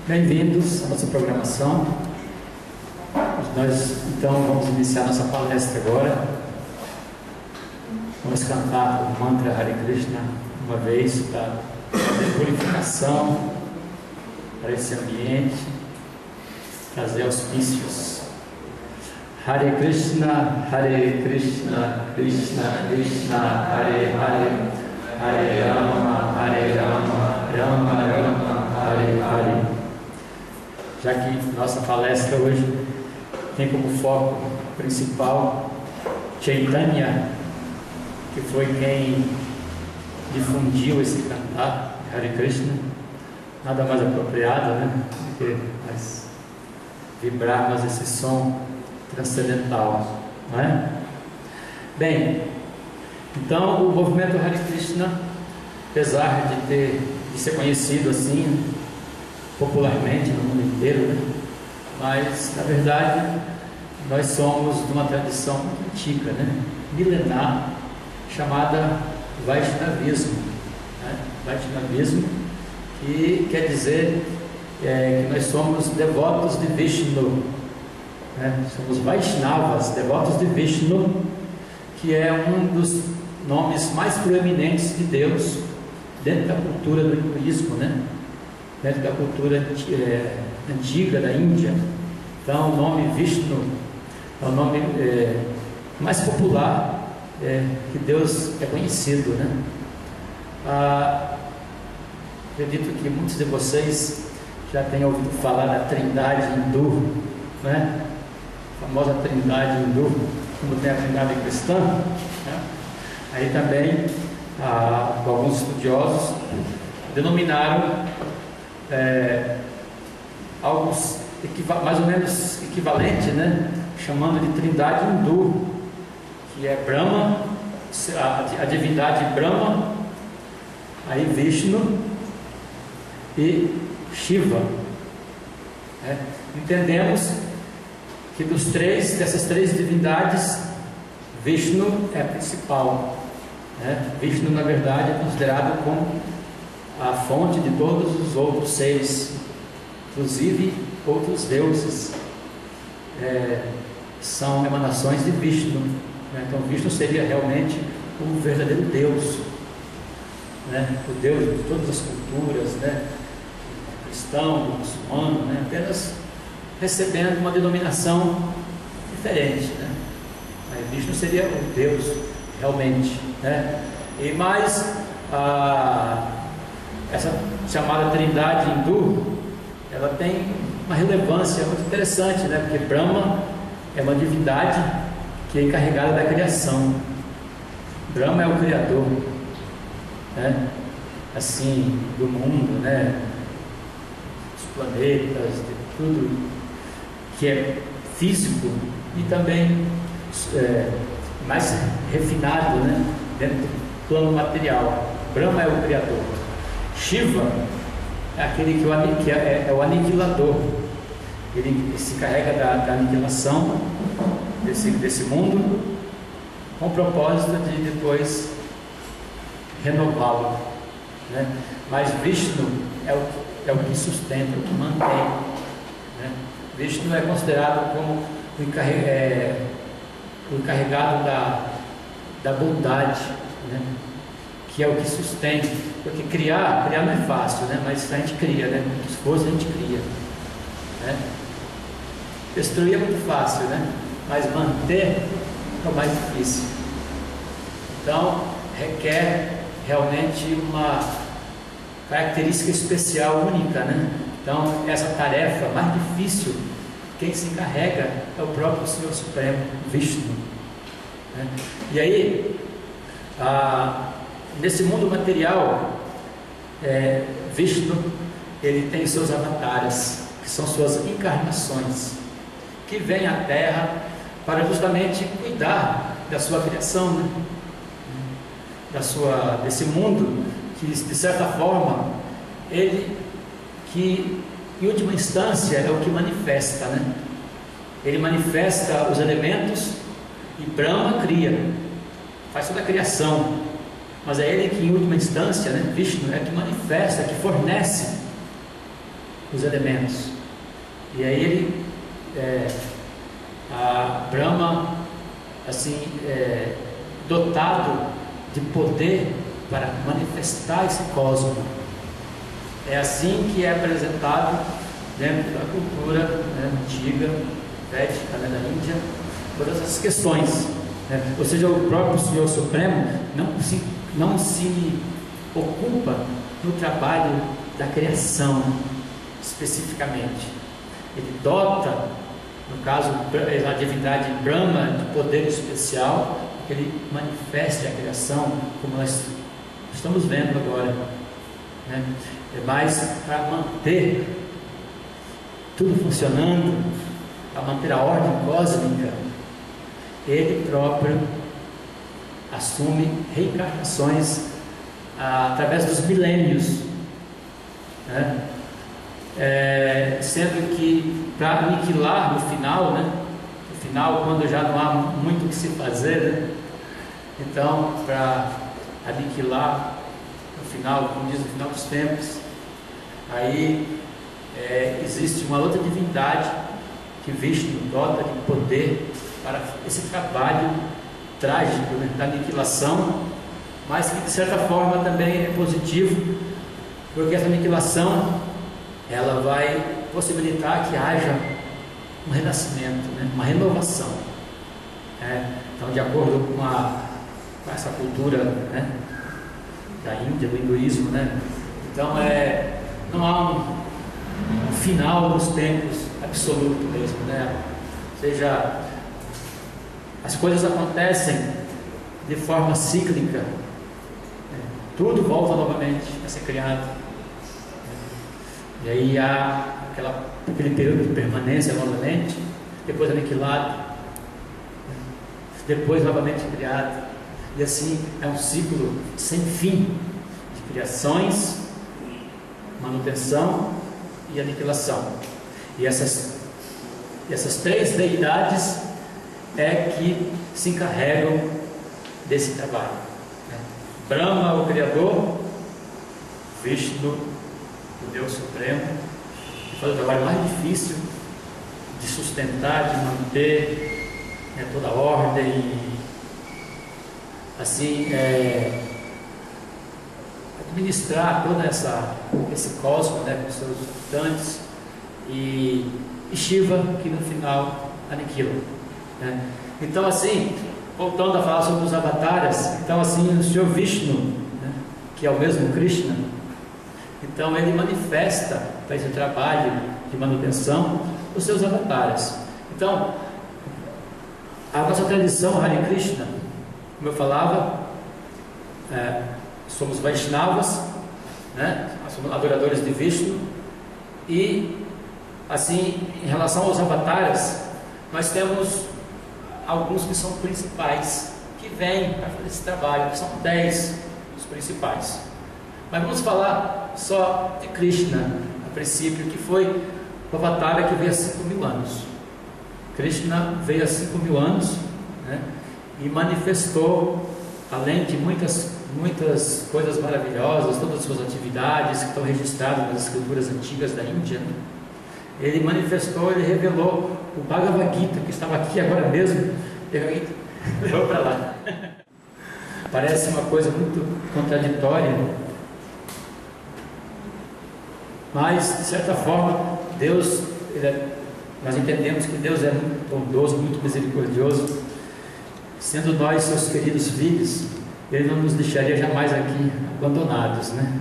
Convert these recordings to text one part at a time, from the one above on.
Bem-vindos à nossa programação. Nós então vamos iniciar nossa palestra agora. Vamos cantar o mantra Hare Krishna uma vez para fazer purificação para esse ambiente, trazer auspícios. Hare Krishna, Krishna Krishna, Hare Hare, Hare Rama, Rama Rama, Hare Hare. Já que nossa palestra hoje tem como foco principal Chaitanya, que foi quem difundiu esse cantar Hare Krishna, nada mais apropriado, do que nós vibrarmos esse som transcendental, não é? Bem, então o movimento Hare Krishna, apesar de ser conhecido assim popularmente no mundo inteiro, mas na verdade nós somos de uma tradição muito antiga, milenar, chamada Vaishnavismo. Vaishnavismo, que quer dizer que nós somos devotos de Vishnu, somos Vaishnavas, devotos de Vishnu, que é um dos nomes mais proeminentes de Deus dentro da cultura do hinduísmo, dentro da cultura antiga da Índia. Então o nome Vishnu é o nome mais popular que Deus é conhecido, acredito que muitos de vocês já tenham ouvido falar da Trindade hindu, a famosa Trindade hindu, como tem a Trindade cristã, Aí também alguns estudiosos denominaram algo mais ou menos equivalente, chamando de Trindade hindu, que é Brahma, a divindade Brahma, aí Vishnu e Shiva. Entendemos que dessas três divindades, Vishnu é a principal. Vishnu, na verdade, é considerado como a fonte de todos os outros seres, inclusive outros deuses são emanações de Vishnu. Então Vishnu seria realmente o verdadeiro Deus, o Deus de todas as culturas, do cristão, do muçulmano, apenas recebendo uma denominação diferente. Aí Vishnu seria o Deus realmente, E mais essa chamada Trindade hindu, ela tem uma relevância muito interessante, porque Brahma é uma divindade que é encarregada da criação. Brahma é o criador, assim, do mundo, dos planetas, de tudo que é físico e também mais refinado, dentro do plano material. Brahma é o criador. Shiva é aquele que é o aniquilador. Ele se encarrega da aniquilação desse mundo, com o propósito de depois renová-lo, Mas Vishnu é o que sustenta, o que mantém, Vishnu é considerado como o encarregado da bondade, que é o que sustenta, porque criar não é fácil, mas a gente cria, com muito esforço a gente cria, destruir é muito fácil, mas manter é o mais difícil. Então requer realmente uma característica especial, única, Então essa tarefa mais difícil, quem se encarrega é o próprio Senhor Supremo, Vishnu, E aí nesse mundo material, Vishnu, ele tem seus avatares, que são suas encarnações, que vêm à Terra para justamente cuidar da sua criação, desse mundo, que de certa forma, ele que em última instância é o que manifesta, Ele manifesta os elementos e Brahma cria, faz toda a criação, mas é ele que em última instância, Vishnu, é que manifesta, que fornece os elementos. E aí ele, a Brahma, assim, dotado de poder para manifestar esse cosmos. É assim que é apresentado dentro da cultura, né, antiga, védica, né, da Índia, todas essas questões. Né? Ou seja, o próprio Senhor Supremo não se ocupa no trabalho da criação especificamente. Ele dota, no caso a divindade Brahma, de poder especial, que ele manifeste a criação, como nós estamos vendo agora, né? É mais para manter tudo funcionando, para manter a ordem cósmica. Ele próprio assume reencarnações através dos milênios, né? Sendo que para aniquilar no final, né? No final, quando já não há muito o que se fazer, né? Então, para aniquilar no final, como diz, no final dos tempos, aí existe uma outra divindade que Vishnu dota de poder para esse trabalho trágico, né, da aniquilação, mas que de certa forma também é positivo, porque essa aniquilação ela vai possibilitar que haja um renascimento, né, uma renovação. Então, de acordo com essa cultura, né, da Índia, do hinduísmo, né, então não há um final nos tempos absoluto mesmo, né? Ou seja, as coisas acontecem de forma cíclica, né? Tudo volta novamente a ser criado, e aí há aquele período de permanência novamente, depois aniquilado, depois novamente criado, e assim é um ciclo sem fim de criações, manutenção e aniquilação. E essas três deidades que se encarregam desse trabalho, né? Brahma, o Criador, Vishnu, o Deus Supremo, que faz o trabalho mais difícil de sustentar, de manter, né, toda a ordem, assim, administrar todo esse cosmos, né, com seus habitantes, e Shiva, que no final aniquila, né? Então, assim, voltando a falar sobre os avatares, então, assim, o Senhor Vishnu, né, que é o mesmo Krishna, então ele manifesta para esse trabalho de manutenção os seus avatares. Então, a nossa tradição Hare Krishna, como eu falava, somos Vaishnavas, né? Somos adoradores de Vishnu, e assim, em relação aos avatares, nós temos alguns que são principais, que vêm para fazer esse trabalho, que são 10 os principais. Mas vamos falar só de Krishna, a princípio, que foi o avatar que veio há 5.000 anos. Krishna veio há 5.000 anos, né? E manifestou, além de muitas coisas maravilhosas, todas as suas atividades que estão registradas nas escrituras antigas da Índia, né? Ele manifestou, ele revelou o Bhagavad Gita, que estava aqui agora mesmo, levou para lá. Parece uma coisa muito contraditória, mas de certa forma Deus, nós entendemos que Deus é muito bondoso, muito misericordioso. Sendo nós seus queridos filhos, Ele não nos deixaria jamais aqui abandonados, né?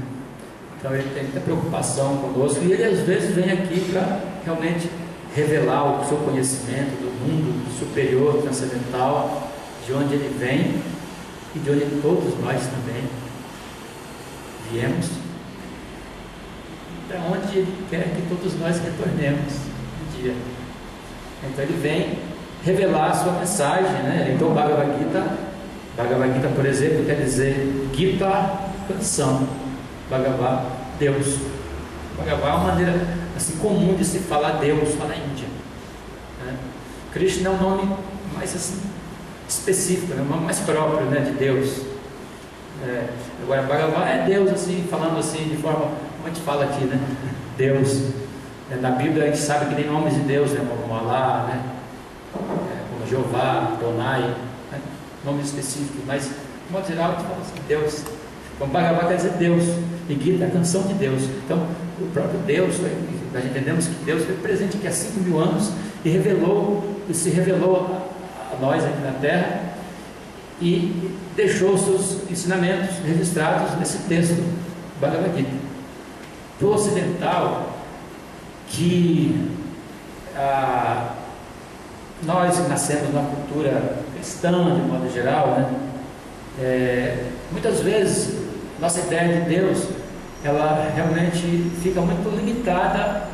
Então Ele tem muita preocupação conosco, e Ele às vezes vem aqui para realmente revelar o seu conhecimento do mundo superior, transcendental, de onde Ele vem e de onde todos nós também viemos, para onde Ele quer que todos nós retornemos um dia. Então Ele vem revelar a sua mensagem, né? Então Bhagavad Gita, por exemplo, quer dizer Gita, canção, Bhagavad, Deus. Bhagavad é uma maneira assim comum de se falar Deus lá na Índia, né? Krishna é um nome mais assim específico, é um nome mais próprio, né, de Deus. Agora Bhagavad é Deus, assim, falando assim de forma como a gente fala aqui, né? Deus. Na Bíblia a gente sabe que tem nomes de Deus, né? Como Alá, né? Como Jeová, Adonai, né? Nomes específicos, mas de modo geral a gente fala assim, Deus. Então Bhagavad quer dizer Deus, e Gita é a canção de Deus. Então o próprio Deus, nós entendemos que Deus foi presente aqui há 5.000 anos e se revelou a nós aqui na Terra e deixou os seus ensinamentos registrados nesse texto Bhagavad Gita. Para o ocidental, que nós nascemos numa cultura cristã, de modo geral, né? Muitas vezes nossa ideia de Deus, ela realmente fica muito limitada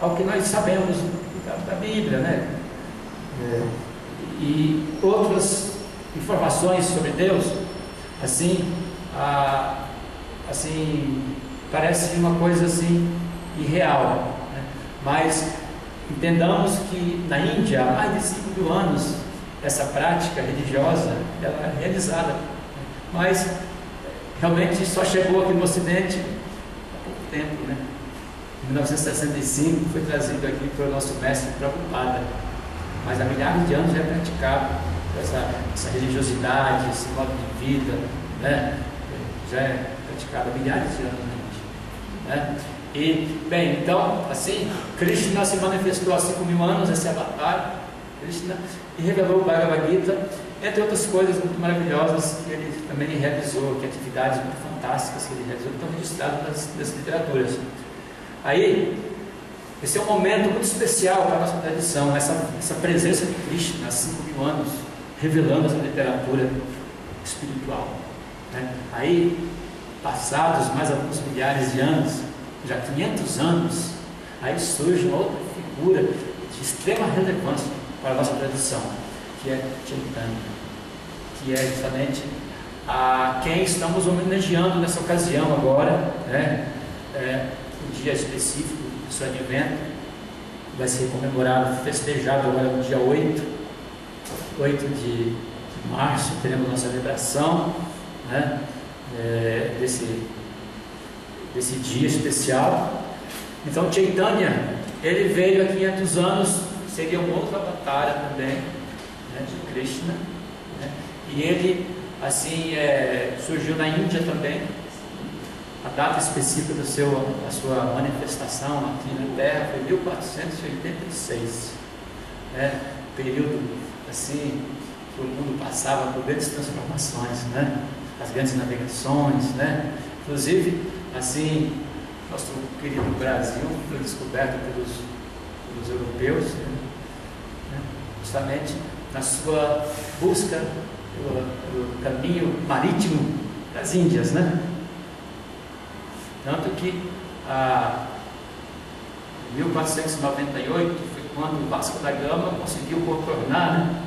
ao que nós sabemos da Bíblia, né? E outras informações sobre Deus, assim, parece uma coisa assim irreal, né? Mas entendamos que na Índia, há mais de 5.000 anos, essa prática religiosa ela é realizada, mas realmente só chegou aqui no Ocidente há pouco tempo, né? Em 1965 foi trazido aqui pelo nosso mestre Prabhupada, mas há milhares de anos já é praticado essa religiosidade, esse modo de vida, né? Já é praticado há milhares de anos, né? E, bem, então, assim, Krishna se manifestou há 5.000 anos, esse avatar, Krishna, e revelou o Bhagavad Gita, entre outras coisas muito maravilosas que ele também realizou, que atividades muito fantásticas que ele realizou, que estão registradas nas literaturas. Aí, esse é um momento muito especial para a nossa tradição, essa presença de Krishna há 5.000 anos, revelando essa literatura espiritual, né? Aí, passados mais alguns milhares de anos, já 500 anos, aí surge uma outra figura de extrema relevância para a nossa tradição, que é Chaitanya, que é justamente a quem estamos homenageando nessa ocasião agora, né? O dia específico do seu advento vai ser comemorado, festejado agora no dia 8 de março, teremos nossa celebração, né? Desse dia especial. Então Chaitanya, ele veio há 500 anos, seria um outro avatar também, né, de Krishna, né? E ele assim surgiu na Índia também. A data específica da sua manifestação aqui na Terra foi 1486, né? Período assim que o mundo passava por grandes transformações, né? As grandes navegações, né? Inclusive, assim, nosso querido Brasil foi descoberto pelos europeus, né? Justamente na sua busca pelo caminho marítimo das Índias, né? Tanto que em 1498 foi quando Vasco da Gama conseguiu contornar, né,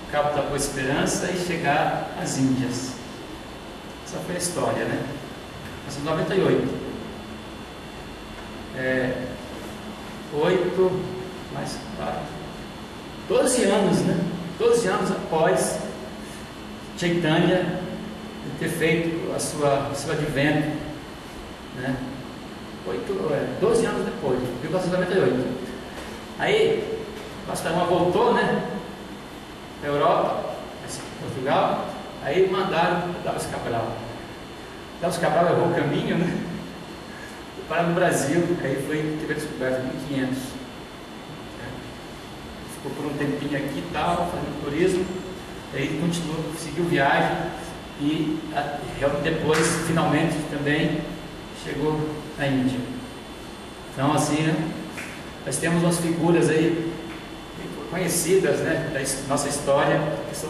o Cabo da Boa Esperança e chegar às Índias. Essa foi a história, né? 1998. 8 mais 4, 12 anos, né? 12 anos após Chaitanya ter feito seu advento, né? 12 anos depois, 1998. Aí, Vasco da Gama voltou, né? Para a Europa, Portugal. Aí mandaram Dallas Cabral. Dallas Cabral errou o caminho, né? Para no Brasil, aí teve descoberto em 1500. Ficou por um tempinho aqui e tal, fazendo turismo. Aí continuou, seguiu viagem e depois, finalmente, também chegou na Índia. Então, assim, né, nós temos umas figuras aí conhecidas, né, da nossa história, que são